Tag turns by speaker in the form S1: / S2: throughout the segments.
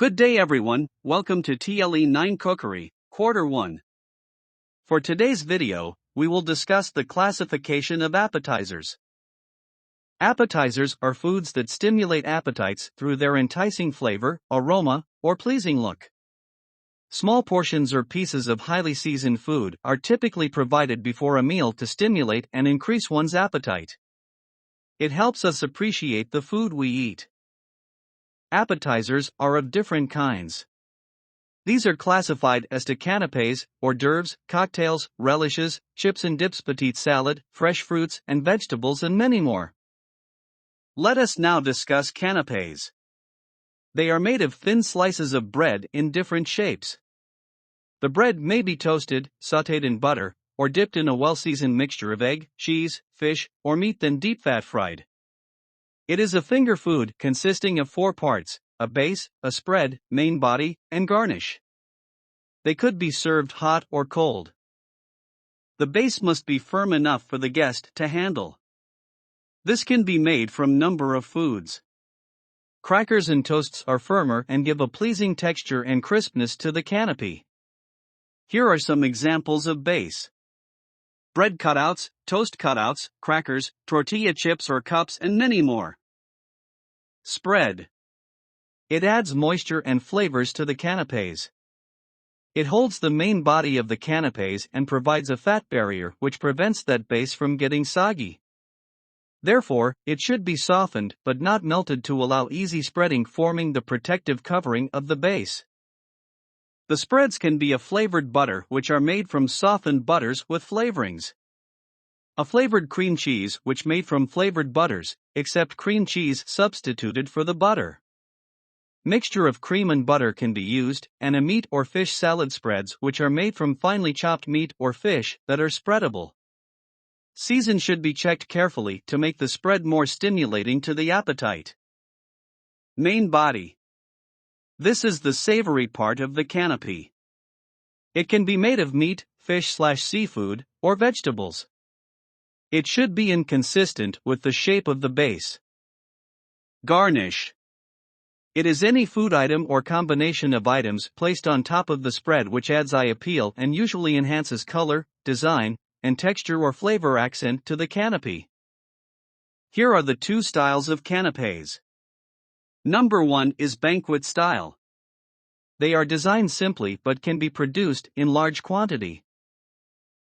S1: Good day everyone, welcome to TLE 9 Cookery, Quarter 1. For today's video, we will discuss the classification of appetizers. Appetizers are foods that stimulate appetites through their enticing flavor, aroma, or pleasing look. Small portions or pieces of highly seasoned food are typically provided before a meal to stimulate and increase one's appetite. It helps us appreciate the food we eat. Appetizers are of different kinds. These are classified as to canapes, hors d'oeuvres, cocktails, relishes, chips and dips, petite salad, fresh fruits and vegetables, and many more. Let us now discuss canapes. They are made of thin slices of bread in different shapes. The bread may be toasted, sautéed in butter, or dipped in a well-seasoned mixture of egg, cheese, fish, or meat, then deep fat fried. It is a finger food consisting of 4 parts: a base, a spread, main body, and garnish. They could be served hot or cold. The base must be firm enough for the guest to handle. This can be made from number of foods. Crackers and toasts are firmer and give a pleasing texture and crispness to the canape. Here are some examples of base: bread cutouts, toast cutouts, crackers, tortilla chips or cups, and many more. Spread. It adds moisture and flavors to the canapes. It holds the main body of the canapes and provides a fat barrier which prevents that base from getting soggy. Therefore, it should be softened but not melted to allow easy spreading, forming the protective covering of the base. The spreads can be a flavored butter, which are made from softened butters with flavorings. A flavored cream cheese, which made from flavored butters, except cream cheese substituted for the butter. Mixture of cream and butter can be used, and a meat or fish salad spreads, which are made from finely chopped meat or fish that are spreadable. Season should be checked carefully to make the spread more stimulating to the appetite. Main body. This is the savory part of the canape. It can be made of meat, fish/seafood, or vegetables. It should be inconsistent with the shape of the base. Garnish. It is any food item or combination of items placed on top of the spread which adds eye appeal and usually enhances color, design, and texture or flavor accent to the canape. Here are the 2 styles of canapes. Number 1 is banquet style. They are designed simply but can be produced in large quantity.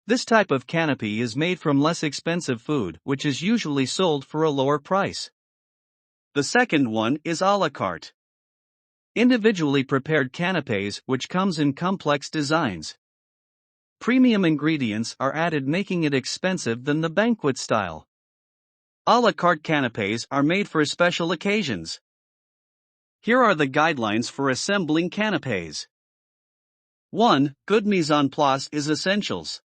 S1: This type of canape is made from less expensive food, which is usually sold for a lower price. The second one is a la carte. Individually prepared canapes, which comes in complex designs. Premium ingredients are added, making it expensive than the banquet style. A la carte canapes are made for special occasions. Here are the guidelines for assembling canapes. 1. Good mise en place is essentials.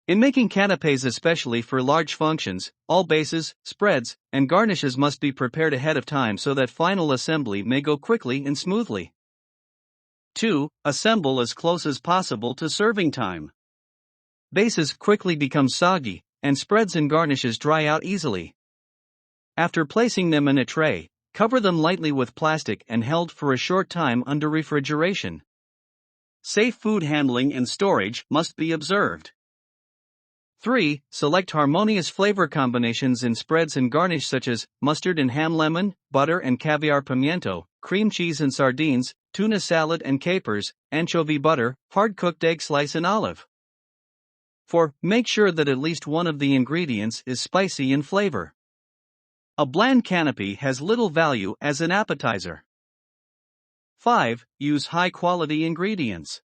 S1: In making canapes, especially for large functions, all bases, spreads, and garnishes must be prepared ahead of time so that final assembly may go quickly and smoothly. 2. Assemble as close as possible to serving time. Bases quickly become soggy, and spreads and garnishes dry out easily. After placing them in a tray, cover them lightly with plastic and held for a short time under refrigeration. Safe food handling and storage must be observed. 3. Select harmonious flavor combinations in spreads and garnish, such as mustard and ham, lemon, butter and caviar, pimiento, cream cheese and sardines, tuna salad and capers, anchovy butter, hard-cooked egg slice and olive. 4. Make sure that at least one of the ingredients is spicy in flavor. A bland canape has little value as an appetizer. 5. Use high-quality ingredients.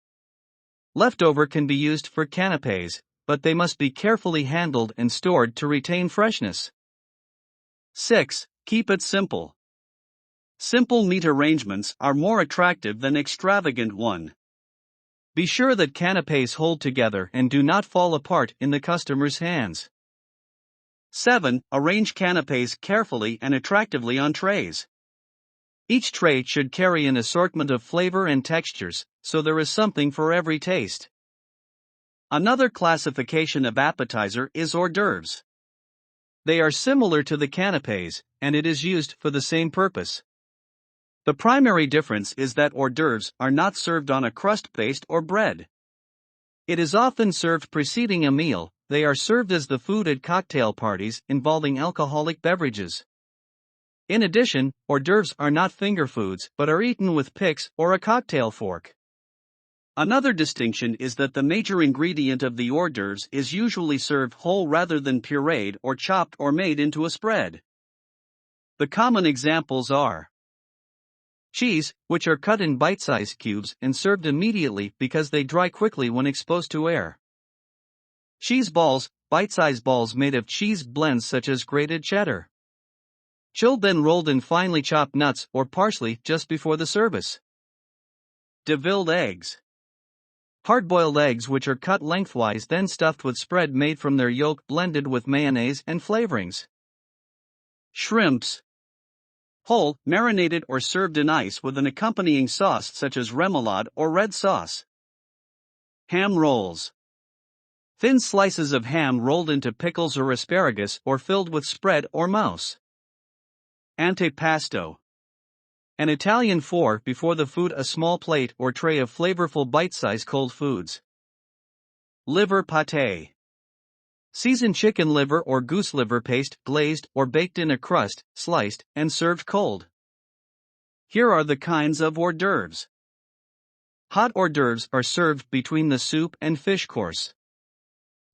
S1: Leftover can be used for canapes, but they must be carefully handled and stored to retain freshness. 6. Keep it simple. Simple, neat arrangements are more attractive than extravagant one. Be sure that canapes hold together and do not fall apart in the customer's hands. 7. Arrange canapes carefully and attractively on trays. Each tray should carry an assortment of flavor and textures, so there is something for every taste. Another classification of appetizer is hors d'oeuvres. They are similar to the canapes, and it is used for the same purpose. The primary difference is that hors d'oeuvres are not served on a crust paste or bread. It is often served preceding a meal. They are served as the food at cocktail parties involving alcoholic beverages. In addition, hors d'oeuvres are not finger foods but are eaten with picks or a cocktail fork. Another distinction is that the major ingredient of the hors d'oeuvres is usually served whole rather than pureed or chopped or made into a spread. The common examples are cheese, which are cut in bite-sized cubes and served immediately because they dry quickly when exposed to air. Cheese balls, bite-sized balls made of cheese blends such as grated cheddar. Chilled then rolled in finely chopped nuts or parsley just before the service. Devilled eggs. Hard-boiled eggs which are cut lengthwise then stuffed with spread made from their yolk blended with mayonnaise and flavorings. Shrimps. Whole, marinated or served in ice with an accompanying sauce such as remoulade or red sauce. Ham rolls. Thin slices of ham rolled into pickles or asparagus or filled with spread or mousse. Antipasto. An Italian for before the food, a small plate or tray of flavorful bite-sized cold foods. Liver pâté. Seasoned chicken liver or goose liver paste, glazed or baked in a crust, sliced, and served cold. Here are the kinds of hors d'oeuvres. Hot hors d'oeuvres are served between the soup and fish course.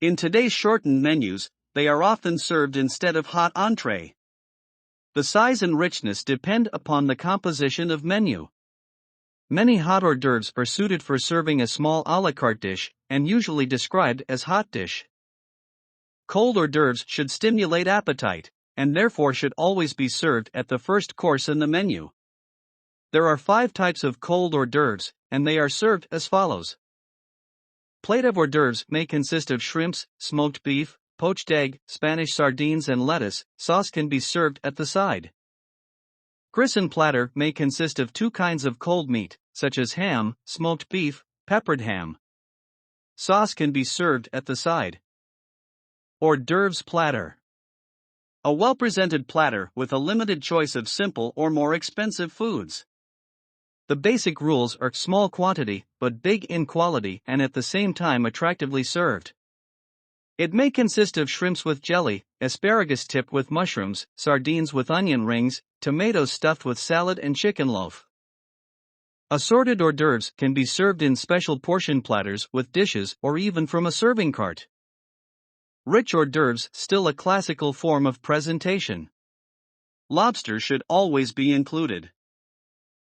S1: In today's shortened menus, they are often served instead of hot entree. The size and richness depend upon the composition of menu. Many hot hors d'oeuvres are suited for serving a small a la carte dish, and usually described as hot dish. Cold hors d'oeuvres should stimulate appetite, and therefore should always be served at the first course in the menu. There are 5 types of cold hors d'oeuvres, and they are served as follows. Plate of hors d'oeuvres may consist of shrimps, smoked beef, poached egg, Spanish sardines and lettuce. Sauce can be served at the side. Grison platter may consist of 2 kinds of cold meat, such as ham, smoked beef, peppered ham. Sauce can be served at the side. Hors d'oeuvres platter. A well-presented platter with a limited choice of simple or more expensive foods. The basic rules are small quantity, but big in quality and at the same time attractively served. It may consist of shrimps with jelly, asparagus tipped with mushrooms, sardines with onion rings, tomatoes stuffed with salad and chicken loaf. Assorted hors d'oeuvres can be served in special portion platters with dishes or even from a serving cart. Rich hors d'oeuvres still a classical form of presentation. Lobster should always be included.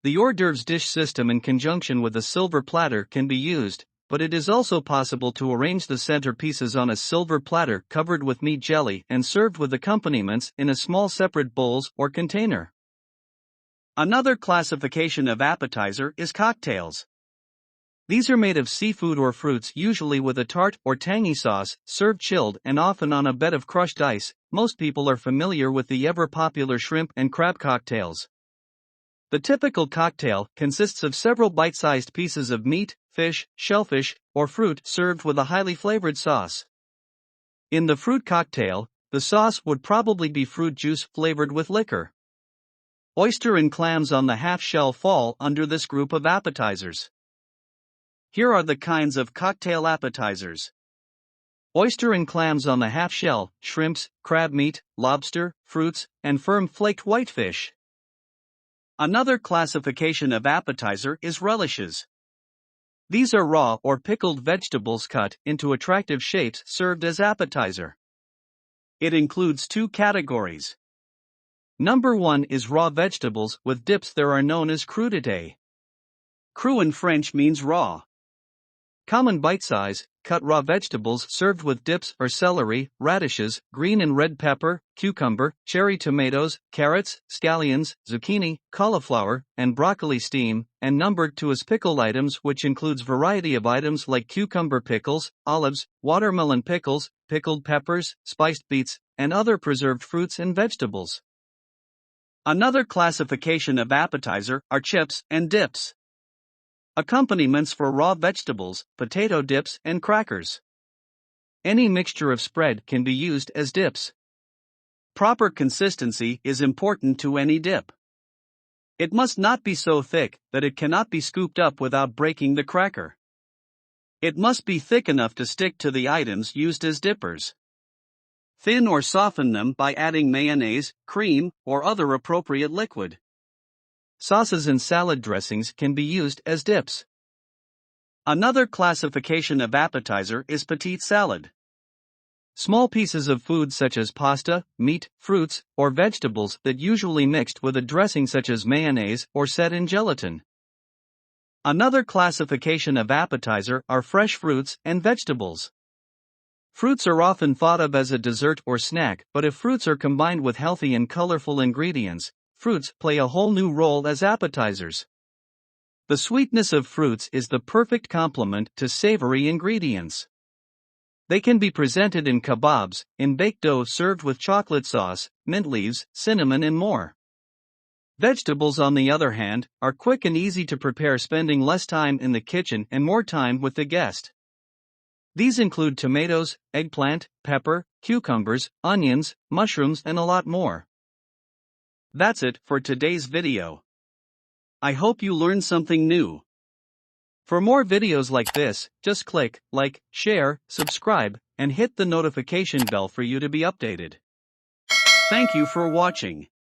S1: The hors d'oeuvres dish system in conjunction with a silver platter can be used, but it is also possible to arrange the centerpieces on a silver platter covered with meat jelly and served with accompaniments in a small separate bowls or container. Another classification of appetizer is cocktails. These are made of seafood or fruits, usually with a tart or tangy sauce, served chilled and often on a bed of crushed ice. Most people are familiar with the ever-popular shrimp and crab cocktails. The typical cocktail consists of several bite-sized pieces of meat, fish, shellfish, or fruit served with a highly flavored sauce. In the fruit cocktail, the sauce would probably be fruit juice flavored with liquor. Oyster and clams on the half-shell fall under this group of appetizers. Here are the kinds of cocktail appetizers. Oyster and clams on the half-shell, shrimps, crab meat, lobster, fruits, and firm flaked whitefish. Another classification of appetizer is relishes. These are raw or pickled vegetables cut into attractive shapes served as appetizer. It includes 2 categories. Number 1 is raw vegetables with dips. There are known as crudités. Cru in French means raw. Common bite-size, cut raw vegetables served with dips are celery, radishes, green and red pepper, cucumber, cherry tomatoes, carrots, scallions, zucchini, cauliflower, and broccoli steam, and numbered 2 as pickled items, which includes variety of items like cucumber pickles, olives, watermelon pickles, pickled peppers, spiced beets, and other preserved fruits and vegetables. Another classification of appetizer are chips and dips. Accompaniments for raw vegetables, potato dips, and crackers. Any mixture of spread can be used as dips. Proper consistency is important to any dip. It must not be so thick that it cannot be scooped up without breaking the cracker. It must be thick enough to stick to the items used as dippers. Thin or soften them by adding mayonnaise, cream, or other appropriate liquid. Sauces and salad dressings can be used as dips. Another classification of appetizer is petite salad. Small pieces of food such as pasta, meat, fruits, or vegetables that usually mixed with a dressing such as mayonnaise or set in gelatin. Another classification of appetizer are fresh fruits and vegetables. Fruits are often thought of as a dessert or snack, but if fruits are combined with healthy and colorful ingredients, fruits play a whole new role as appetizers. The sweetness of fruits is the perfect complement to savory ingredients. They can be presented in kebabs, in baked dough served with chocolate sauce, mint leaves, cinnamon, and more. Vegetables, on the other hand, are quick and easy to prepare, spending less time in the kitchen and more time with the guest. These include tomatoes, eggplant, pepper, cucumbers, onions, mushrooms, and a lot more. That's it for today's video. I hope you learned something new. For more videos like this, just click like, share, subscribe, and hit the notification bell for you to be updated. Thank you for watching.